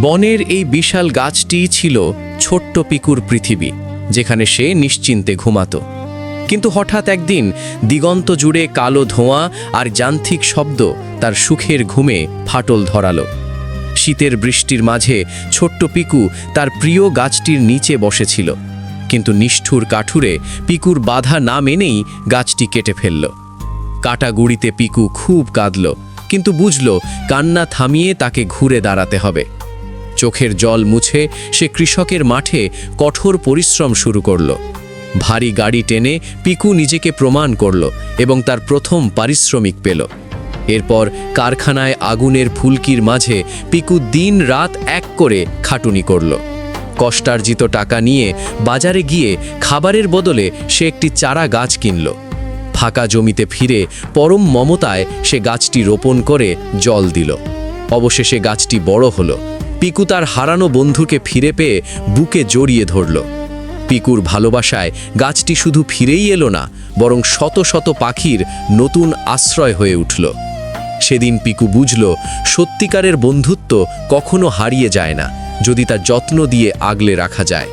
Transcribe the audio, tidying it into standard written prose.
বনের এই বিশাল গাছটি ছিল ছোট্ট পিকুর পৃথিবী, যেখানে সে নিশ্চিন্তে ঘুমাত। কিন্তু হঠাৎ একদিন দিগন্ত জুড়ে কালো ধোঁয়া আর যান্ত্রিক শব্দ তার সুখের ঘুমে ফাটল ধরালো। শীতের বৃষ্টির মাঝে ছোট্ট পিকু তার প্রিয় গাছটির নিচে বসেছিল, কিন্তু নিষ্ঠুর কাঠুরে পিকুর বাধা না মেনেই গাছটি কেটে ফেলল। কাটা গুড়িতে পিকু খুব কাঁদল, কিন্তু বুঝল কান্না থামিয়ে তাকে ঘুরে দাঁড়াতে হবে। চোখের জল মুছে সে কৃষকের মাঠে কঠোর পরিশ্রম শুরু করল। ভারী গাড়ি টেনে পিকু নিজেকে প্রমাণ করল এবং তার প্রথম পারিশ্রমিক পেল। এরপর কারখানায় আগুনের ফুলকির মাঝে পিকু দিন রাত এক করে খাটুনি করল। কষ্টার্জিত টাকা নিয়ে বাজারে গিয়ে খাবারের বদলে সে একটি চারা গাছ কিনল। ফাঁকা জমিতে ফিরে পরম মমতায় সে গাছটি রোপণ করে জল দিল। অবশেষে গাছটি বড় হলো। পিকু তার হারানো বন্ধুকে ফিরে পেয়ে বুকে জড়িয়ে ধরল। পিকুর ভালোবাসায় গাছটি শুধু ফিরেই এলো না, বরং শত শত পাখির নতুন আশ্রয় হয়ে উঠল। সেদিন পিকু বুঝল, সত্যিকারের বন্ধুত্ব কখনো হারিয়ে যায় না, যদি তা যত্ন দিয়ে আগলে রাখা যায়।